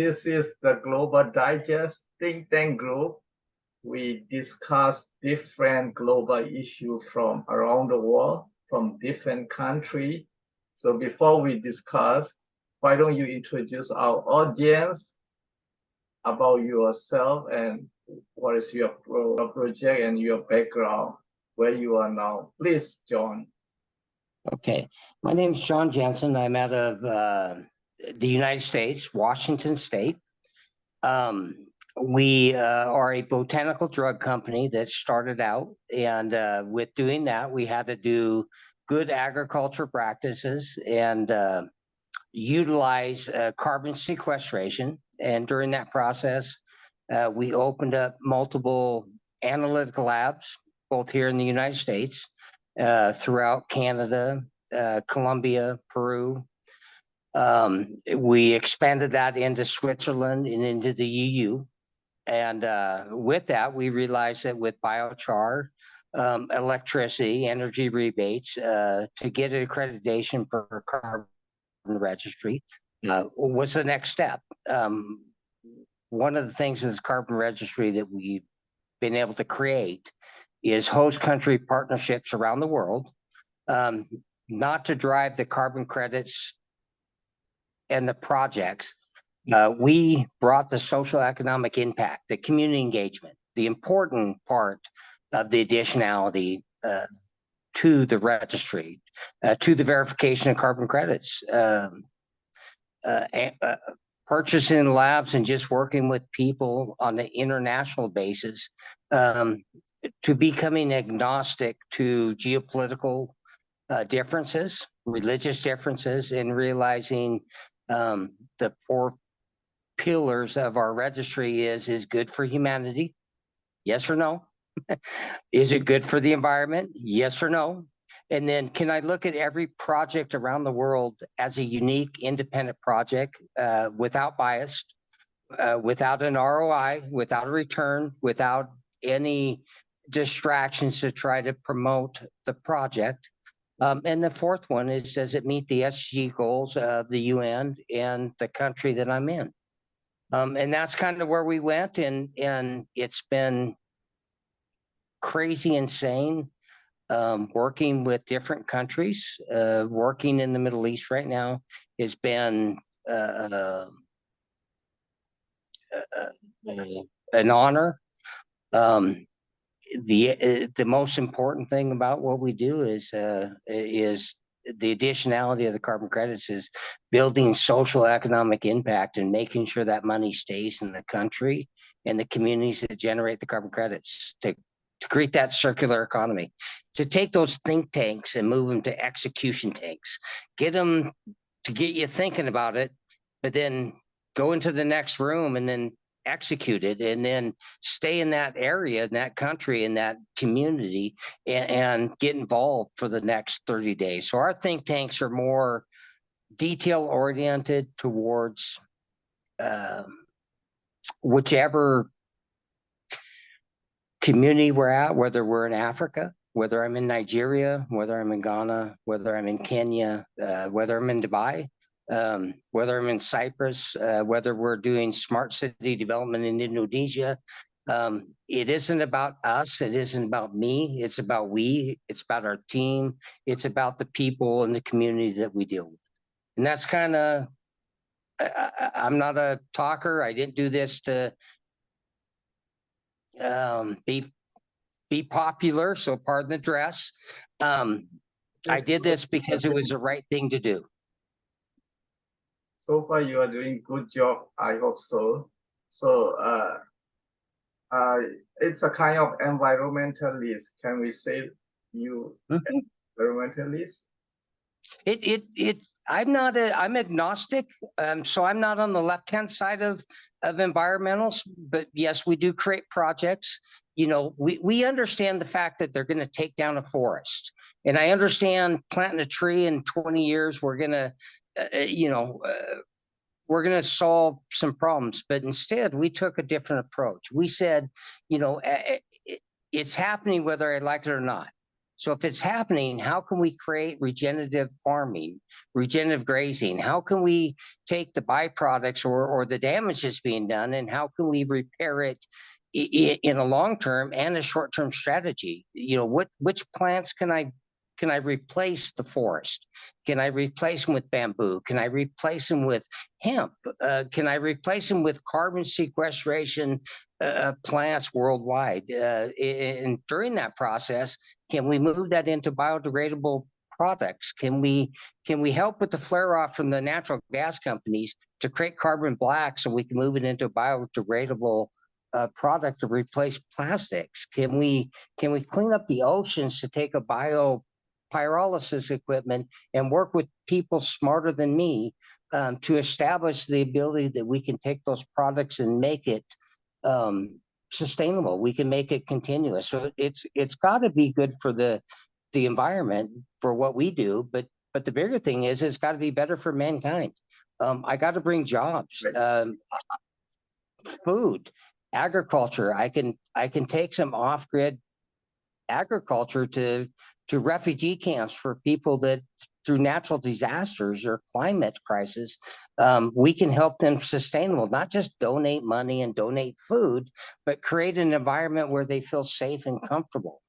This is the Global Digest think tank group. We discuss different global issues from around the world, from different countries. So before we discuss, why don't you introduce our audience about yourself and what is your project and your background, where you are now. Please, John. Okay, my name is John Jensen. I'm out of the United States, Washington State. We are a botanical drug company that started out, and with doing that, we had to do good agriculture practices and utilize carbon sequestration. And during that process, we opened up multiple analytical labs, both here in the United States, throughout Canada, Colombia, Peru. We expanded that into Switzerland and into the EU. And with that, we realized that with biochar, electricity, energy rebates, to get accreditation for carbon registry was the next step. One of the things is carbon registry that we've been able to create is host country partnerships around the world, not to drive the carbon credits and the projects. We brought the social economic impact, the community engagement, the important part of the additionality to the registry, to the verification of carbon credits, purchasing labs and just working with people on an international basis, to becoming agnostic to geopolitical differences, religious differences, and realizing the four pillars of our registry is good for humanity? Yes or no? Is it good for the environment? Yes or no? And then can I look at every project around the world as a unique independent project without bias, without an ROI, without a return, without any distractions to try to promote the project? And the fourth one is, does it meet the SDG goals of the UN and the country that I'm in? And that's kind of where we went, and it's been crazy insane working with different countries. Working in the Middle East right now has been an honor. The most important thing about what we do is the additionality of the carbon credits is building social economic impact and making sure that money stays in the country and the communities that generate the carbon credits to create that circular economy, to take those think tanks and move them to execution tanks, get them to get you thinking about it, but then go into the next room and then execute it, and then stay in that area, in that country, in that community, and get involved for the next 30 days. So our think tanks are more detail oriented towards whichever community we're at, whether we're in Africa, whether I'm in Nigeria, whether I'm in Ghana, whether I'm in Kenya, whether I'm in Dubai, whether I'm in Cyprus, whether we're doing smart city development in Indonesia. It isn't about us. It isn't about me. It's about we. It's about our team. It's about the people and the community that we deal with. And that's kind of, I'm not a talker. I didn't do this to be popular, so pardon the dress. I did this because it was the right thing to do. So far, you are doing good job. I hope so. So it's a kind of environmentalist. Can we say you environmentalist? I'm agnostic. So I'm not on the left-hand side of environmentals, but yes, we do create projects. You know, we understand the fact that they're going to take down a forest, and I understand planting a tree in 20 years, we're going to we're going to solve some problems. But instead, we took a different approach. We said, it's happening whether I like it or not. So if it's happening, how can we create regenerative farming, regenerative grazing? How can we take the byproducts or the damage that's being done, and how can we repair it in a long term and a short term strategy? You know, which plants can I replace the forest? Can I replace them with bamboo? Can I replace them with hemp? Can I replace them with carbon sequestration plants worldwide? And during that process, can we move that into biodegradable products? Can we help with the flare off from the natural gas companies to create carbon black so we can move it into a biodegradable product to replace plastics? Can we clean up the oceans to take a pyrolysis equipment and work with people smarter than me to establish the ability that we can take those products and make it sustainable? We can make it continuous. So it's got to be good for the environment for what we do, but the bigger thing is it's got to be better for mankind. I got to bring jobs, food, agriculture. I can take some off-grid agriculture to refugee camps for people that through natural disasters or climate crisis, we can help them sustainable, not just donate money and donate food, but create an environment where they feel safe and comfortable.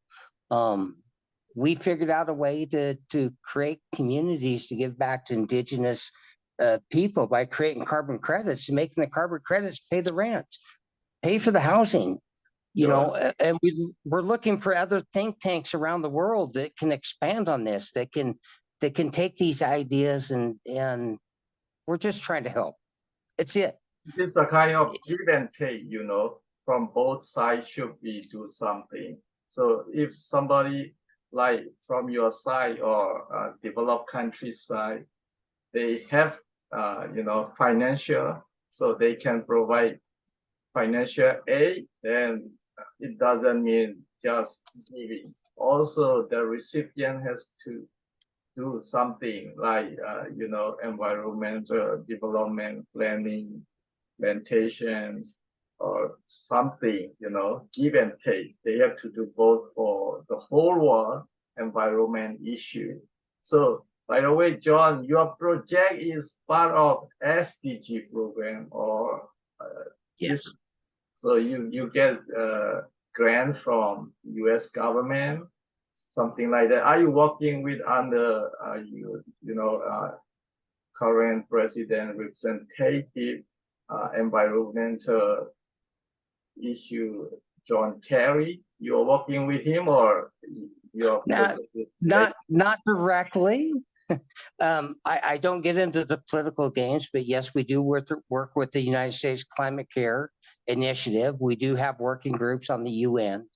We figured out a way to create communities to give back to indigenous people by creating carbon credits and making the carbon credits pay the rent, pay for the housing. You know, and we're looking for other think tanks around the world that can expand on this, that can take these ideas and we're just trying to help. It's it. It's a kind of give and take, you know, from both sides should we do something. So if somebody like from your side or developed country side, they have, you know, financial, so they can provide financial aid, then it doesn't mean just giving. Also, the recipient has to do something like, you know, environmental development planning, plantations, or something, you know, give and take. They have to do both for the whole world environment issue. So, by the way, John, your project is part of SDG program or yes. So you get a grant from U.S. government, something like that. Are you working with under current president representative environmental issue John Kerry? You're working with him or you're not directly. I don't get into the political games, but yes, we do work with the United States Climate Care Initiative. We do have working groups on the UN.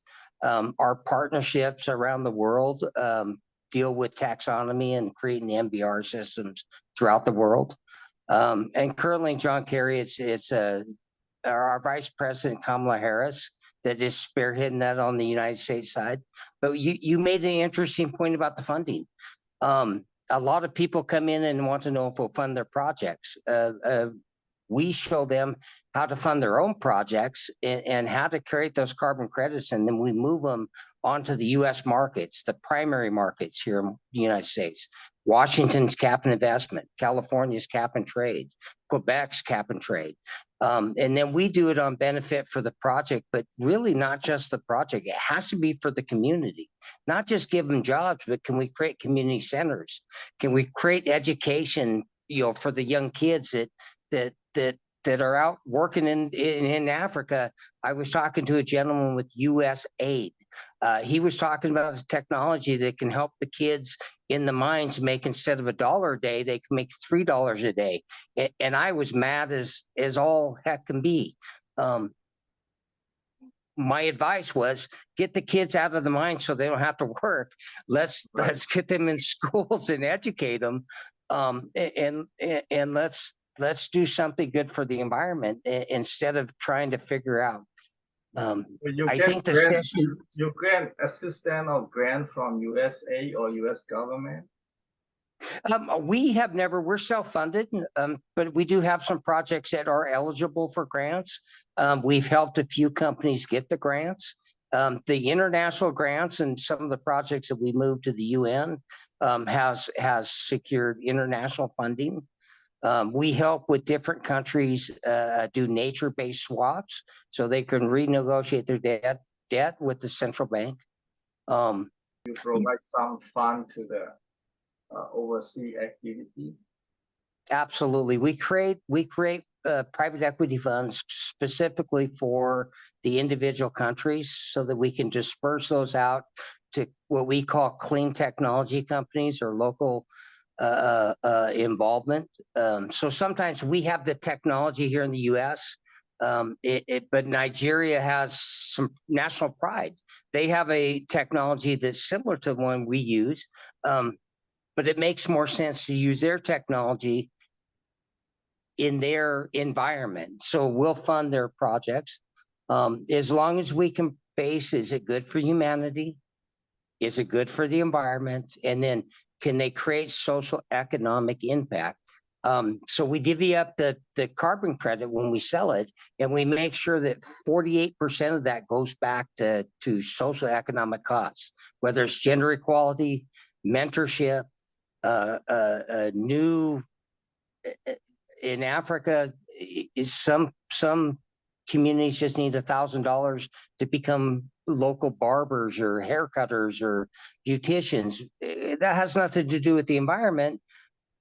Our partnerships around the world deal with taxonomy and creating MBR systems throughout the world. And currently, John Kerry, it's our Vice President Kamala Harris that is spearheading that on the United States side. But you made an interesting point about the funding. A lot of people come in and want to know if we'll fund their projects. We show them how to fund their own projects and how to create those carbon credits, and then we move them onto the U.S. markets, the primary markets here in the United States. Washington's cap and investment, California's cap and trade, Quebec's cap and trade. And then we do it on benefit for the project, but really not just the project. It has to be for the community, not just give them jobs, but can we create community centers? Can we create education, you know, for the young kids that are out working in Africa? I was talking to a gentleman with USAID. He was talking about a technology that can help the kids in the mines make, instead of $1 a day, they can make $3 a day. And I was mad as all heck can be. My advice was get the kids out of the mine so they don't have to work. Let's get them in schools and educate them. And let's do something good for the environment instead of trying to figure out. I think you grant assistance or grant from USA or US government. We have never, we're self-funded, but we do have some projects that are eligible for grants. We've helped a few companies get the grants. The international grants and some of the projects that we moved to the UN has secured international funding. We help with different countries do nature-based swaps so they can renegotiate their debt with the central bank. You provide some fund to the overseas activity. Absolutely. We create private equity funds specifically for the individual countries so that we can disperse those out to what we call clean technology companies or local involvement. So sometimes we have the technology here in the US, but Nigeria has some national pride. They have a technology that's similar to the one we use, but it makes more sense to use their technology in their environment. So we'll fund their projects. As long as we can base, is it good for humanity? Is it good for the environment? And then can they create social economic impact? So we divvy up the carbon credit when we sell it, and we make sure that 48% of that goes back to social economic costs, whether it's gender equality, mentorship, new in Africa, is some communities just need $1,000 to become local barbers or haircutters or beauticians. That has nothing to do with the environment,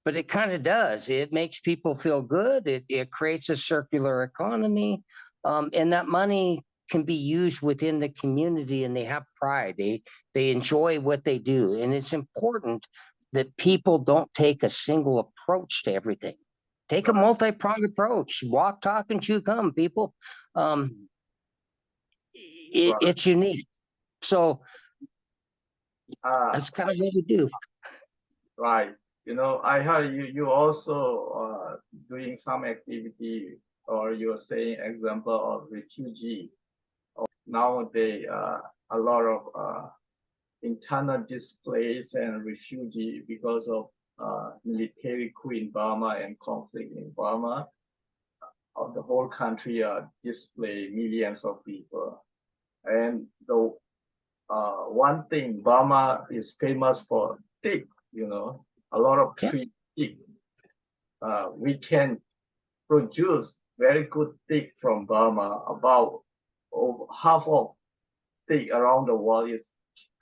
but it kind of does. It makes people feel good. It creates a circular economy, and that money can be used within the community, and they have pride. They enjoy what they do, and it's important that people don't take a single approach to everything. Take a multi-pronged approach. Walk, talk, and chew gum, people. It's unique. So that's kind of what we do. Right. You know, I heard you also doing some activity, or you're saying example of refugee. Nowadays, a lot of internal displaced and refugee because of military coup in Burma and conflict in Burma. Of the whole country displaced millions of people. And the one thing, Burma is famous for teak, you know, a lot of tree teak. We can produce very good teak from Burma. About half of teak around the world is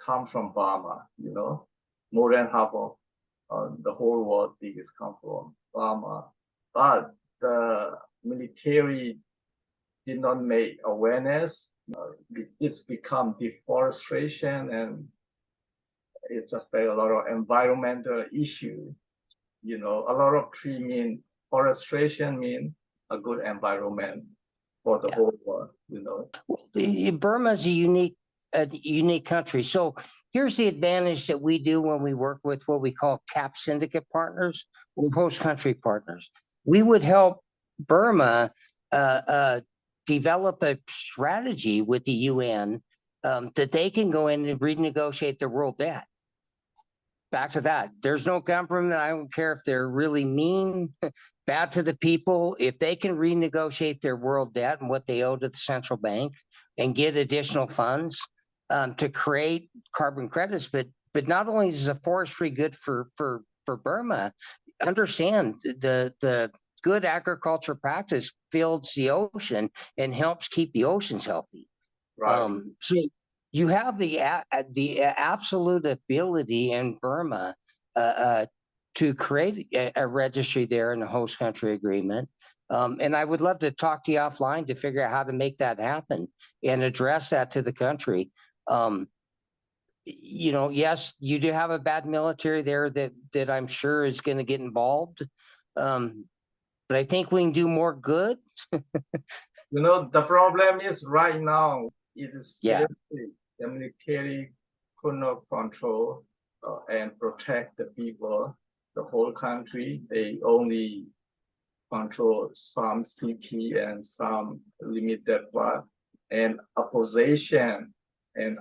come from Burma, you know, more than half of the whole world teak is come from Burma. But the military did not make awareness. It's become deforestation, and it's affect a lot of environmental issue. You know, a lot of tree mean forestation mean a good environment for the whole world. You know, Burma is a unique country. So here's the advantage that we do when we work with what we call CAP syndicate partners or host country partners. We would help Burma develop a strategy with the UN that they can go in and renegotiate their world debt. Back to that, there's no government, I don't care if they're really mean, bad to the people, if they can renegotiate their world debt and what they owe to the central bank and get additional funds to create carbon credits. But not only is the forestry good for Burma, understand the good agriculture practice fills the ocean and helps keep the oceans healthy. right. So you have the absolute ability in Burma to create a registry there in a host country agreement. And I would love to talk to you offline to figure out how to make that happen and address that to the country. You know, yes, you do have a bad military there that I'm sure is going to get involved. But I think we can do more good. You know, the problem is right now, it is the military could not control and protect the people, the whole country. They only control some city and some limited part, and opposition and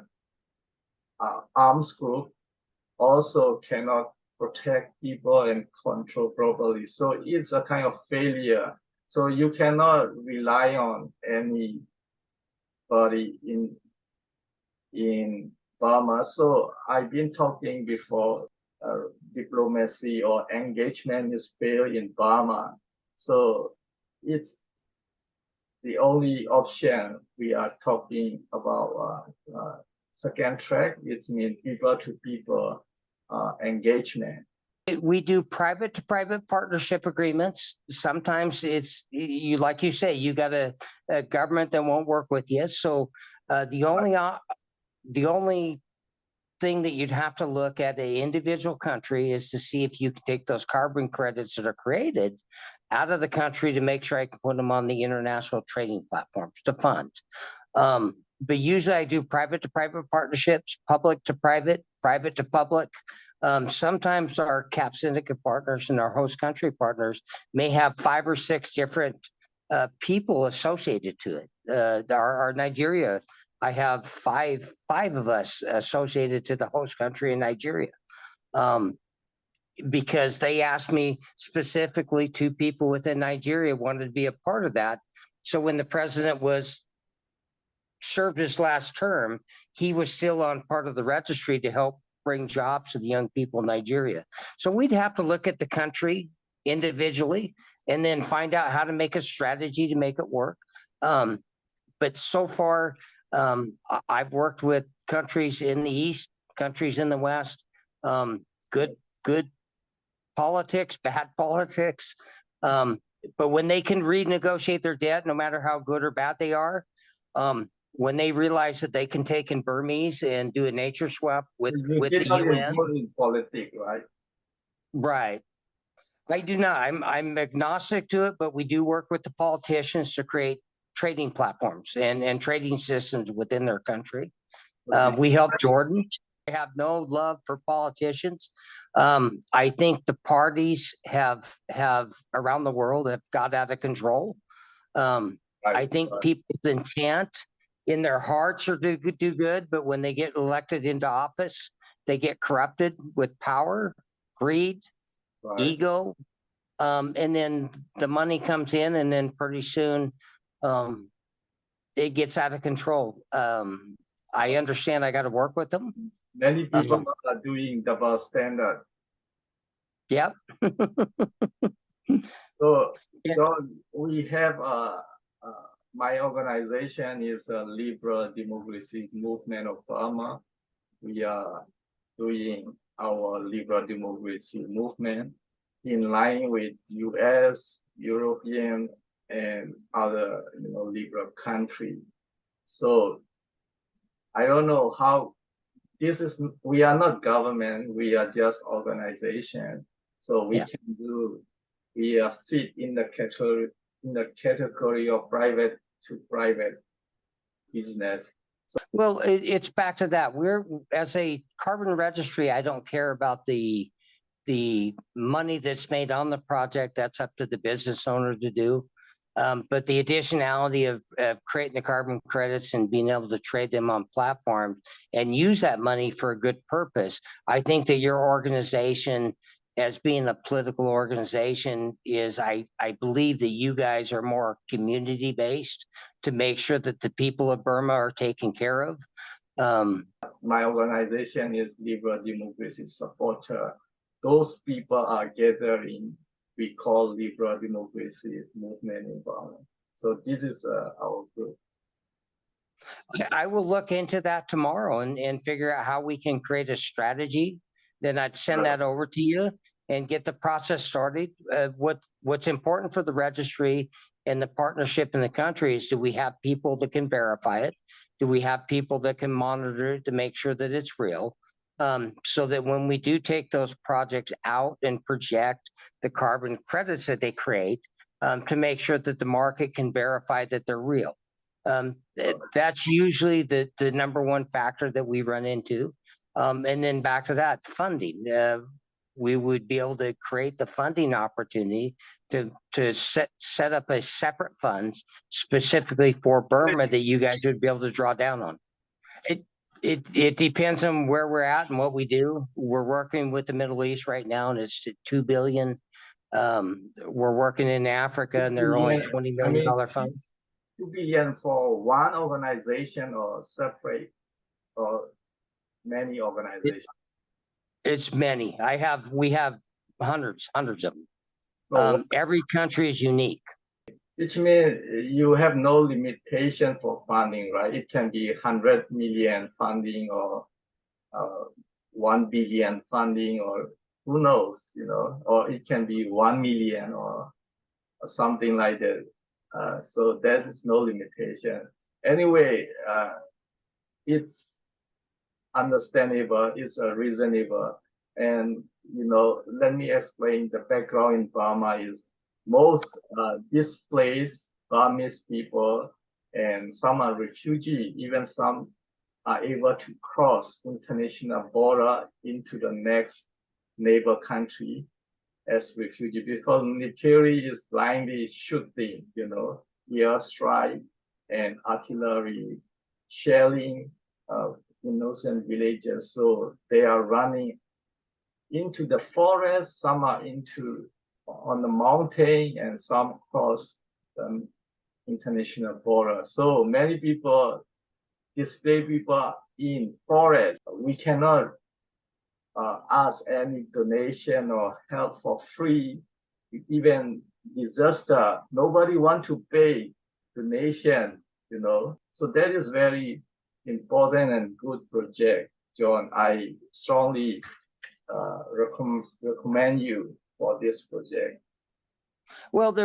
arms group also cannot protect people and control properly. So it's a kind of failure. So you cannot rely on anybody in in Burma. So I've been talking before, diplomacy or engagement is failed in Burma. So it's the only option we are talking about second track. It means people to people engagement. We do private to private partnership agreements. Sometimes it's you, like you say, you got a government that won't work with you. So the only thing that you'd have to look at a individual country is to see if you can take those carbon credits that are created out of the country to make sure I can put them on the international trading platforms to fund. But usually I do private to private partnerships, public to private, private to public. Sometimes our cap syndicate partners and our host country partners may have 5 or 6 different people associated to it. Our Nigeria, I have five of us associated to the host country in Nigeria. Because they asked me specifically, 2 people within Nigeria wanted to be a part of that. So when the president served his last term, he was still on part of the registry to help bring jobs to the young people in Nigeria. So we'd have to look at the country individually and then find out how to make a strategy to make it work. But so far, I've worked with countries in the East, countries in the West, good politics, bad politics. But when they can renegotiate their debt, no matter how good or bad they are, when they realize that they can take in Burmese and do a nature swap with the UN. In politics, right? Right. I do not. I'm agnostic to it, but we do work with the politicians to create trading platforms and trading systems within their country. We help Jordan. I have no love for politicians. I think the parties have around the world have got out of control. I think people's intent in their hearts are to do good, but when they get elected into office, they get corrupted with power, greed, ego, and then the money comes in, and then pretty soon it gets out of control. I understand I got to work with them. Many people are doing double standard. Yep. So we have my organization is a Liberal Democracy Movement of Burma. We are doing our liberal democracy movement in line with US, European, and other liberal country. So I don't know how this is. We are not government. We are just organization. So we can do. We are fit in the category of private to private business. Well, it's back to that. We're, as a carbon registry, I don't care about the money that's made on the project. That's up to the business owner to do. But the additionality of creating the carbon credits and being able to trade them on platforms and use that money for a good purpose, I think that your organization, as being a political organization, is I believe that you guys are more community based to make sure that the people of Burma are taken care of. My organization is Liberal Democracy Supporter. Those people are gathering. We call Liberal Democracy Movement in Burma. So this is our group. I will look into that tomorrow and figure out how we can create a strategy. Then I'd send that over to you and get the process started. What's important for the registry and the partnership in the country is, do we have people that can verify it? Do we have people that can monitor it to make sure that it's real? So that when we do take those projects out and project the carbon credits that they create, to make sure that the market can verify that they're real. That's usually the number one factor that we run into. And then back to that funding, we would be able to create the funding opportunity to set up a separate funds specifically for Burma that you guys would be able to draw down on. It depends on where we're at and what we do. We're working with the Middle East right now, and it's $2 billion. We're working in Africa, and they're only $20 million funds. $2 billion for one organization or separate? or many organizations? It's many. We have hundreds of them. So Every country is unique. which means you have no limitation for funding, right? It can be 100 million funding or 1 billion funding, or who knows, or it can be 1 million or something like that. So that is no limitation. Anyway, it's understandable, it's reasonable. And, let me explain the background in Burma is most displaced Burmese people, and some are refugee, even some are able to cross international border into the next neighbor country as refugee, because military is blindly shooting, airstrike and artillery shelling innocent villages. So they are running into the forest, some are on the mountain, and some cross the international border. So many people, displaced people in forest, we cannot ask any donation or help for free. Even disaster, nobody want to pay donation, So that is very important and good project, John. I strongly recommend you for this project. Well,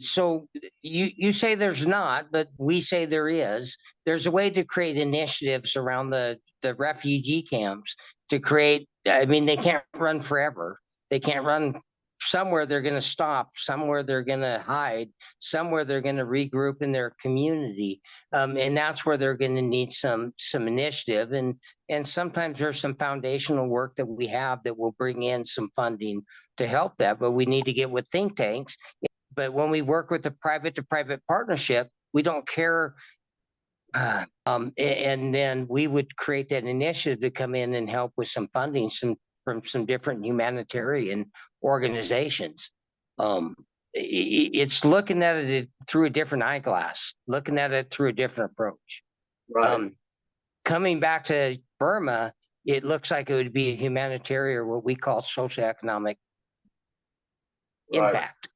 so you say there's not, but we say there is. There's a way to create initiatives around the refugee camps to create. I mean, they can't run forever. They can't run. Somewhere they're going to stop. Somewhere they're going to hide. Somewhere they're going to regroup in their community, and that's where they're going to need some initiative. And sometimes there's some foundational work that we have that will bring in some funding to help that, but we need to get with think tanks. But when we work with the private to private partnership, we don't care. And then we would create that initiative to come in and help with some funding from some different humanitarian organizations. It's looking at it through a different eyeglass, looking at it through a different approach. Right. Coming back to Burma, it looks like it would be a humanitarian, what we call socioeconomic impact,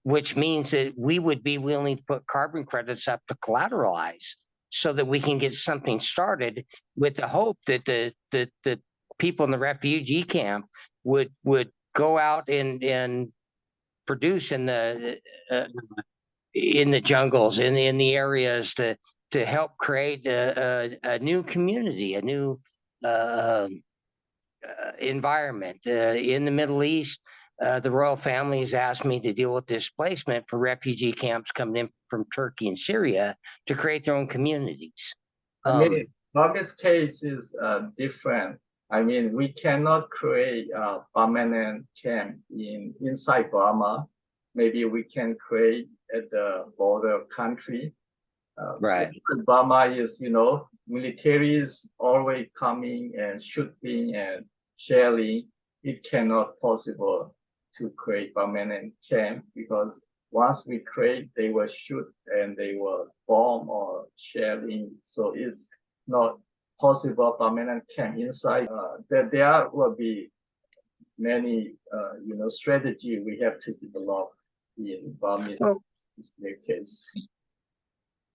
which means that we would be willing to put carbon credits up to collateralize so that we can get something started, with the hope that the people in the refugee camp would go out and produce in the jungles, in the areas to help create a new community, a new environment. In the Middle East, the royal family has asked me to deal with displacement for refugee camps coming in from Turkey and Syria to create their own communities. I mean, Burma's case is different. I mean, we cannot create a permanent camp inside Burma. Maybe we can create at the border country. Right. Burma is, military is always coming and shooting and shelling. It cannot possible to create permanent camp, because once we create, they will shoot and they will bomb or shelling. So it's not possible permanent camp inside. There will be many, strategy we have to develop in Burmese case.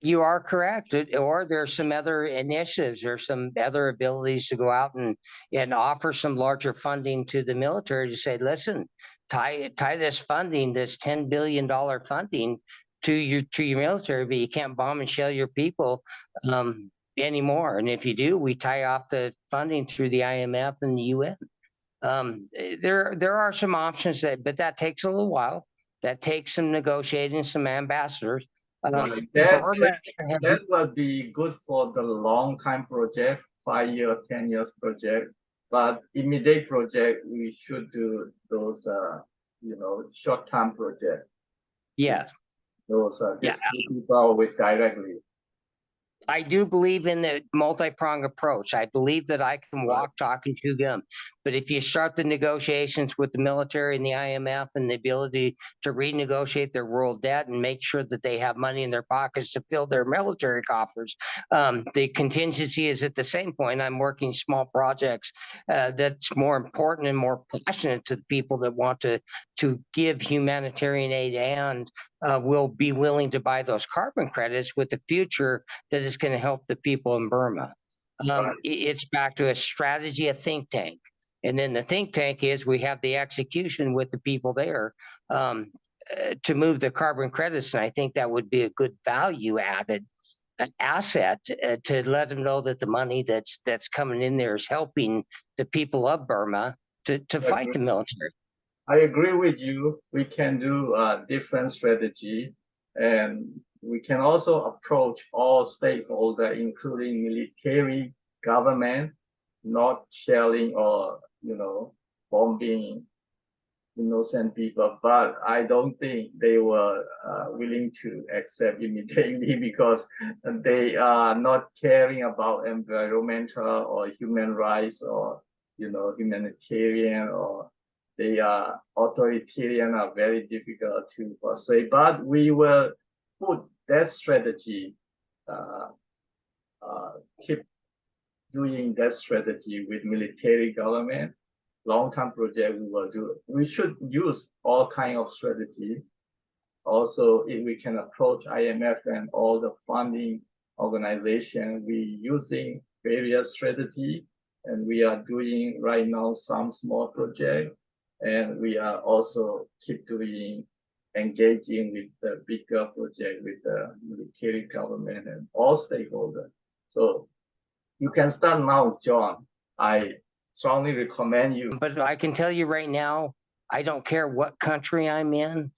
You are correct. Or there's some other initiatives, there's some other abilities to go out and offer some larger funding to the military to say, listen, tie this funding, this $10 billion funding to your military, but you can't bomb and shell your people anymore. And if you do, we tie off the funding through the IMF and the UN. There are some options but that takes a little while. That takes some negotiating, some ambassadors. That will be good for the long time project, 5 year, 10 years project. But immediate project, we should do those, short term project. Yeah. Those people with directly. I do believe in the multi-pronged approach. I believe that I can walk, talk, and chew gum. But if you start the negotiations with the military and the IMF and the ability to renegotiate their world debt and make sure that they have money in their pockets to fill their military coffers, the contingency is at the same point. I'm working small projects that's more important and more passionate to the people that want to give humanitarian aid and will be willing to buy those carbon credits with the future that is going to help the people in Burma. It's back to a strategy, a think tank. And then the think tank is we have the execution with the people there to move the carbon credits. And I think that would be a good value added asset to let them know that the money that's coming in there is helping the people of Burma to fight the military. I agree with you. We can do a different strategy, and we can also approach all stakeholders, including military, government, not shelling or bombing innocent people. But I don't think they were willing to accept immediately because they are not caring about environmental or human rights or humanitarian, or they are authoritarian, are very difficult to persuade. But we will put that strategy, keep doing that strategy with military, government, long-term project. We will do. We should use all kind of strategy. Also, if we can approach IMF and all the funding organization, we using various strategy, and we are doing right now some small project, and we are also keep doing engaging with the bigger project with the military, government, and all stakeholders. So you can start now, John. I strongly recommend you. But I can tell you right now, I don't care what country I'm in.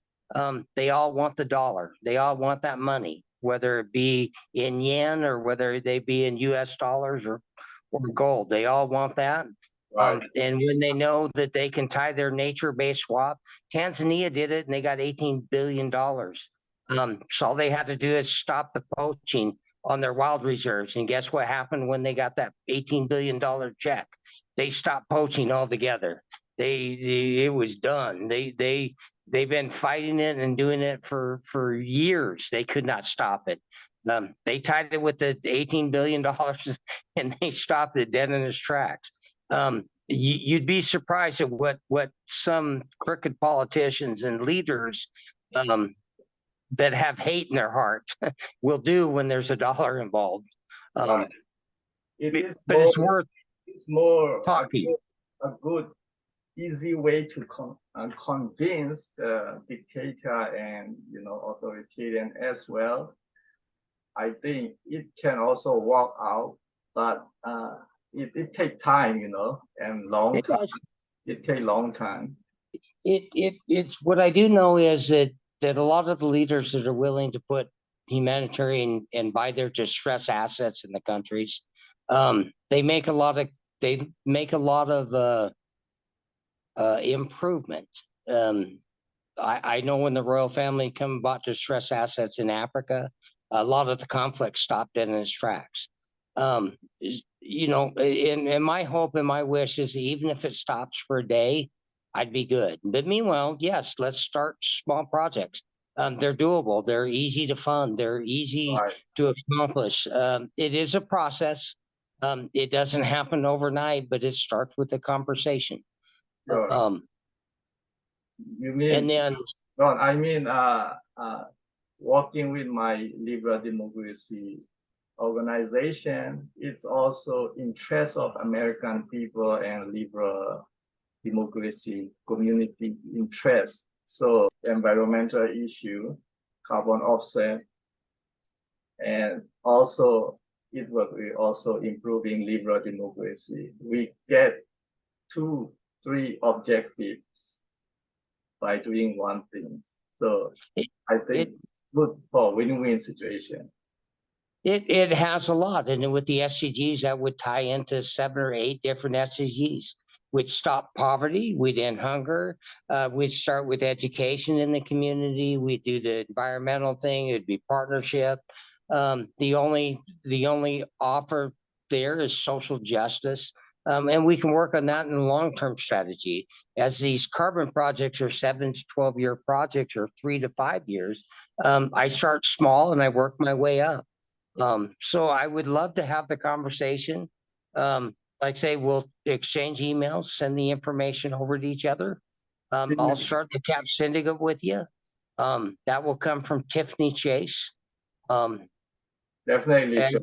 They all want the dollar. They all want that money, whether it be in yen or whether they be in US dollars or gold. They all want that. Right. And when they know that they can tie their nature-based swap, Tanzania did it and they got $18 billion. So all they had to do is stop the poaching on their wild reserves. And guess what happened when they got that $18 billion check? They stopped poaching altogether. It was done. They've been fighting it and doing it for years. They could not stop it. They tied it with the $18 billion and they stopped it dead in its tracks. You'd be surprised at what some crooked politicians and leaders that have hate in their heart will do when there's a dollar involved. Right. It's worth talking. A good, easy way to convince the dictator and authoritarian as well. I think it can also work out, but it takes time, and long time. It takes long time. It's what I do know is that a lot of the leaders that are willing to put humanitarian and buy their distress assets in the countries, they make a lot of improvement. I know when the royal family come and bought distress assets in Africa, a lot of the conflict stopped dead in its tracks. And my hope and my wish is even if it stops for a day, I'd be good. But meanwhile, yes, let's start small projects. They're doable. They're easy to fund. They're easy to accomplish. It is a process. It doesn't happen overnight, but it starts with a conversation. You mean? And then, no, I mean, working with my liberal democracy organization, it's also interest of American people and liberal democracy community interest. So environmental issue, carbon offset, and also it will be also improving liberal democracy. We get 2-3 objectives by doing one thing. So I think it's good for win-win situation. It has a lot, and with the SDGs, that would tie into 7 or 8 different SDGs. We'd stop poverty, we'd end hunger, we'd start with education in the community, we'd do the environmental thing, it'd be partnership. The only offer there is social justice. And we can work on that in the long-term strategy. As these carbon projects are 7 to 12-year projects or 3 to 5 years, I start small and I work my way up. So I would love to have the conversation. Like I say, we'll exchange emails, send the information over to each other. I'll start the CAP syndicate with you. That will come from Tiffany Chase. Definitely. And Sure.